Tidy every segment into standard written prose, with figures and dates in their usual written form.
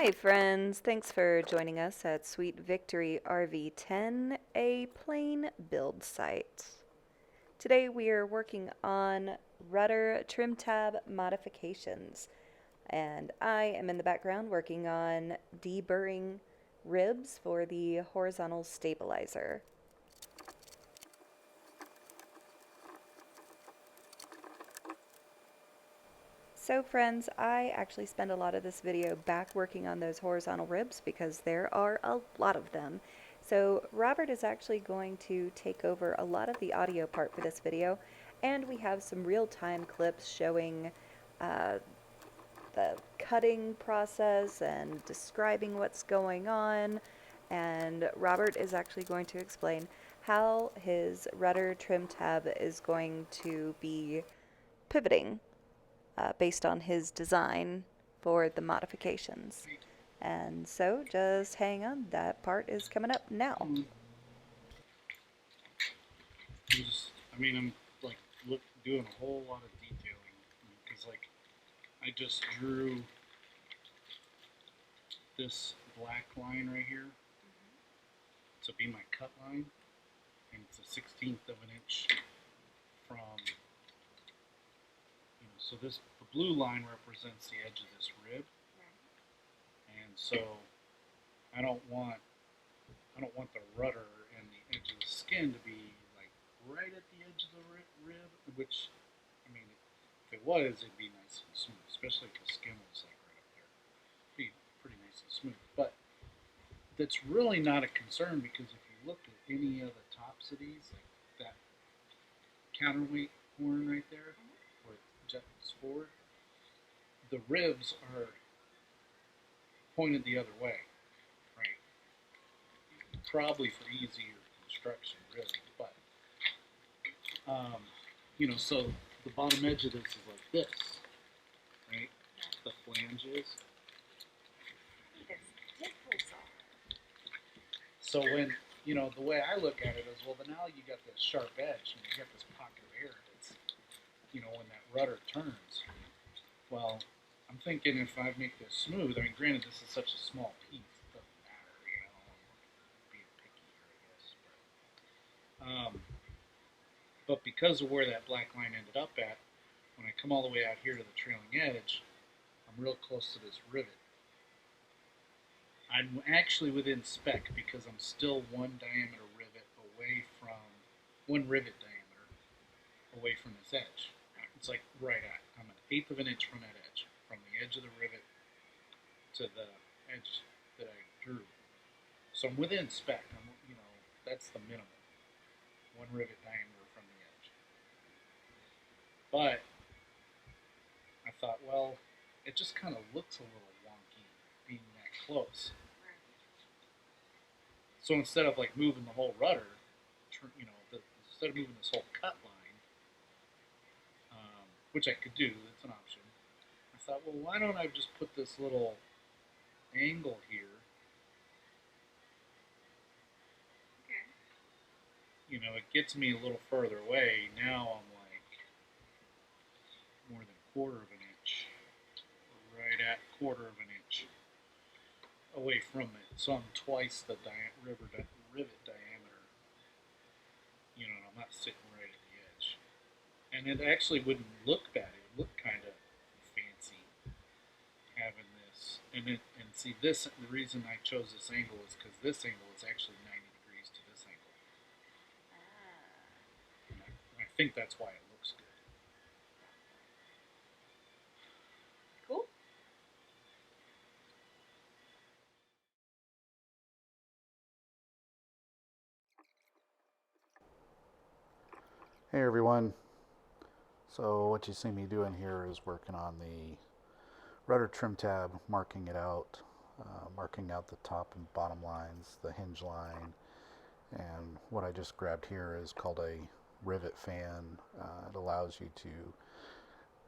Hi, friends. Thanks for joining us at Sweet Victory RV10, a plane build site. Today we are working on rudder trim tab modifications, and I am in the background working on deburring ribs for the horizontal stabilizer. So friends, I actually spend a lot of this video back working on those horizontal ribs because there are a lot of them. So Robert is actually going to take over a lot of the audio part for this video, and we have some real-time clips showing uh, the cutting process and describing what's going on. And Robert is actually going to explain how his rudder trim tab is going to be pivoting based on his design for the modifications. And so just hang on, that part is coming up now. I'm like doing a whole lot of detailing because I just drew this black line right here to be my cut line, and it's a 16th of an inch from so this the blue line represents the edge of this rib, and so I don't want I don't want the rudder and the edge of the skin to be like right at the edge of the rib, which I mean, if it was, it'd be nice and smooth, especially if the skin was like right up there. Pretty nice and smooth. But that's really not a concern because if you look at any of the topsides, like that counterweight horn right there, where it jets forward, the ribs are pointed the other way, right? Probably for easier construction, really. But so the bottom edge of this is like this, right? The flanges. So when the way I look at it is, well, then now you got this sharp edge, and you got this pocket of air that's, when that rudder turns. Well, I'm thinking if I make this smooth, I mean, granted, this is such a small piece, it doesn't matter, I'm being picky here, I guess. But because of where that black line ended up at, when I come all the way out here to the trailing edge, I'm real close to this rivet. I'm actually within spec because I'm still one rivet diameter away from this edge. It's like I'm an eighth of an inch from that edge, from the edge of the rivet to the edge that I drew. So I'm within spec. That's the minimum, one rivet diameter from the edge. But I thought, well, it just kind of looks a little wonky being that close. So instead of like moving the whole rudder, instead of moving this whole cut line, which I could do, it's an option. I thought, well, why don't I just put this little angle here? Okay. It gets me a little further away. Now I'm like more than a quarter of an inch, right at quarter of an inch away from it. So I'm twice the rivet diameter. And I'm not sitting right at the edge. And it actually wouldn't look bad. It would look kind of fancy having this. And see this. The reason I chose this angle is because this angle is actually 90 degrees to this angle. And I think that's why it looks good. Cool. Hey everyone. So what you see me doing here is working on the rudder trim tab, marking out the top and bottom lines, the hinge line, and what I just grabbed here is called a rivet fan. It allows you to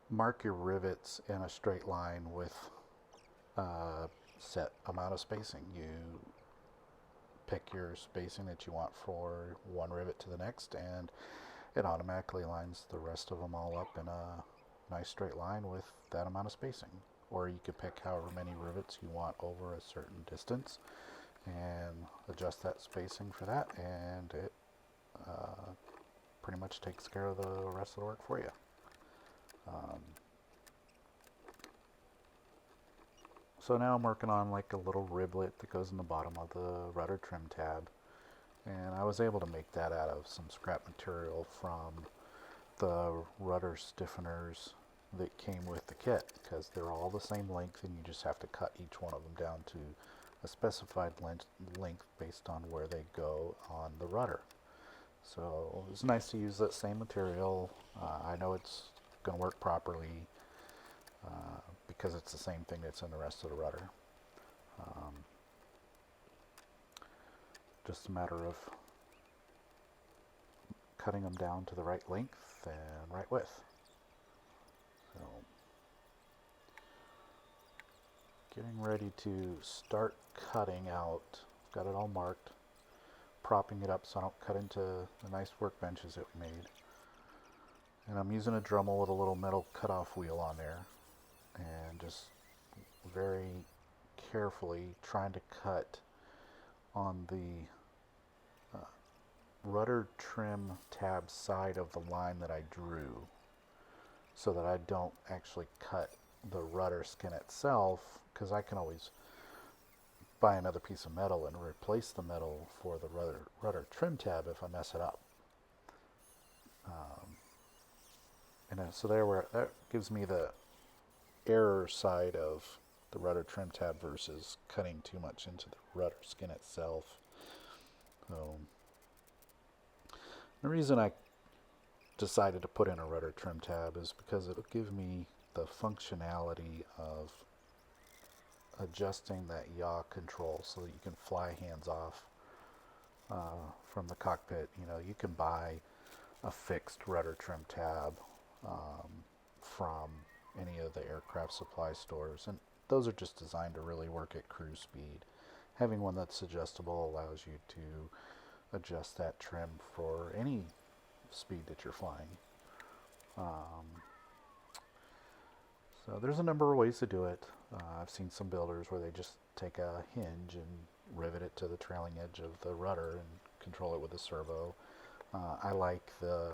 mark your rivets in a straight line with a set amount of spacing. You pick your spacing that you want for one rivet to the next, and it automatically lines the rest of them all up in a nice straight line with that amount of spacing. or you can pick however many rivets you want over a certain distance and adjust that spacing for that, and it pretty much takes care of the rest of the work for you. Um, so now I'm working on like a little riblet that goes in the bottom of the rudder trim tab, and I was able to make that out of some scrap material from the rudder stiffeners that came with the kit, because they're all the same length and you just have to cut each one of them down to a specified length based on where they go on the rudder. So it's nice to use that same material. I know it's going to work properly because it's the same thing that's in the rest of the rudder. Um, just a matter of cutting them down to the right length and right width. So getting ready to start cutting out. Got it all marked, propping it up so I don't cut into the nice workbenches that we made. And I'm using a Dremel with a little metal cutoff wheel on there, and just very carefully trying to cut on the rudder trim tab side of the line that I drew, so that I don't actually cut the rudder skin itself, because I can always buy another piece of metal and replace the metal for the rudder trim tab if I mess it up. So there, where that gives me the error side of the rudder trim tab versus cutting too much into the rudder skin itself. So the reason I decided to put in a rudder trim tab is because it'll give me the functionality of adjusting that yaw control so that you can fly hands off from the cockpit. You know, you can buy a fixed rudder trim tab from any of the aircraft supply stores, and those are just designed to really work at cruise speed. Having one that's adjustable allows you to adjust that trim for any speed that you're flying. So there's a number of ways to do it. I've seen some builders where they just take a hinge and rivet it to the trailing edge of the rudder and control it with a servo. I like the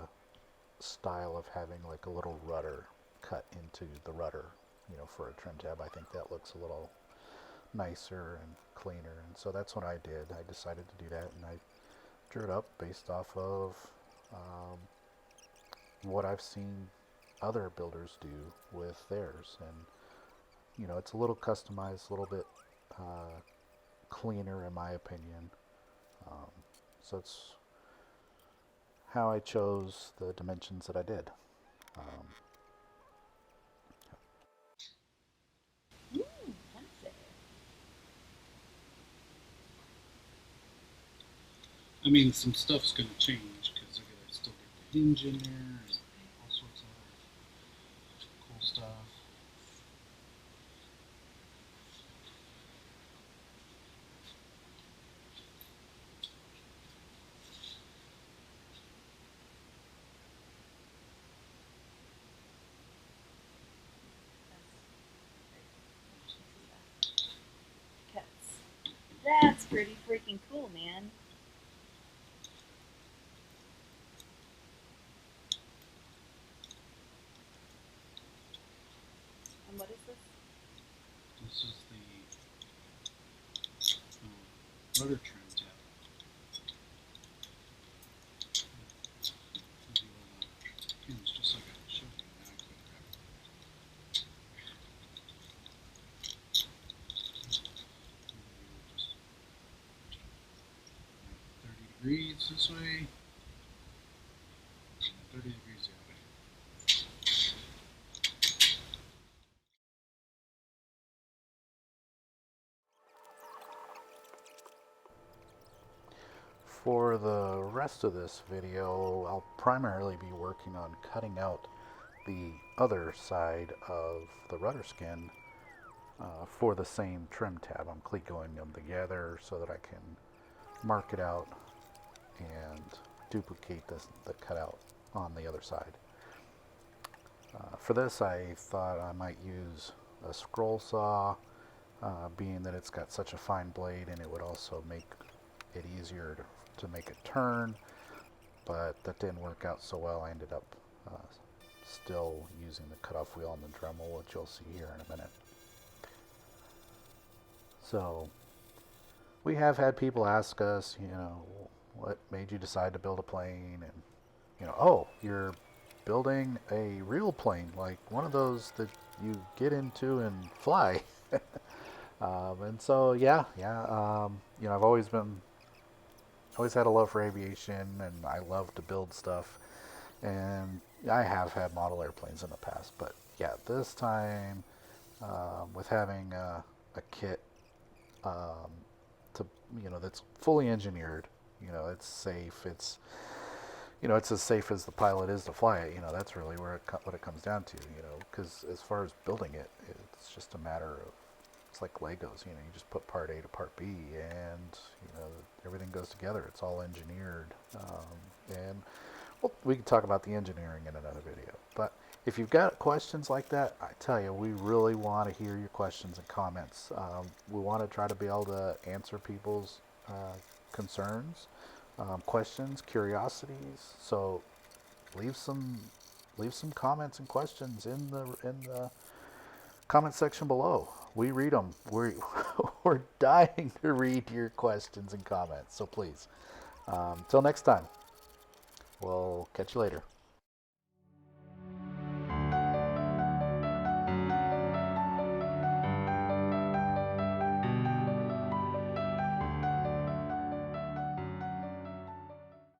style of having like a little rudder cut into the rudder, you know, for a trim tab. I think that looks a little nicer and cleaner, and so that's what I did. I decided to do that, and I drew it up based off of what I've seen other builders do with theirs, and you know, it's a little customized, a little bit cleaner in my opinion. So it's how I chose the dimensions that I did. Um, Ooh, fancy. I mean, some stuff's going to change because they're going to still get the hinge in there and all sorts of other cool stuff. That's pretty freaking cool, man. And what is this? This is the rudder trim tab. The hinge, just like I showed you. Now I can grab it. Just 30 degrees this way, and 30 degrees the other way. for the rest of this video, I'll primarily be working on cutting out the other side of the rudder skin for the same trim tab. I'm clecoing them together so that I can mark it out and duplicate the cutout on the other side. For this, I thought I might use a scroll saw, being that it's got such a fine blade, and it would also make it easier to make it turn, but that didn't work out so well. I ended up uh, still using the cutoff wheel and the Dremel, which you'll see here in a minute. So we have had people ask us, what made you decide to build a plane? And, oh, you're building a real plane, like one of those that you get into and fly. And so, yeah. I've always had a love for aviation, and I love to build stuff. And I have had model airplanes in the past, but yeah, this time with having a kit um, to that's fully engineered. It's safe. It's as safe as the pilot is to fly it. That's really what it comes down to. Because as far as building it, it's just a matter of, it's like Legos. You just put part A to part B, and everything goes together. It's all engineered, and well, we can talk about the engineering in another video. But if you've got questions like that, I tell you, we really want to hear your questions and comments. We want to try to be able to answer people's concerns, questions, curiosities. So leave some comments and questions in the comment section below. We read them. We're dying to read your questions and comments. So please, till next time, we'll catch you later.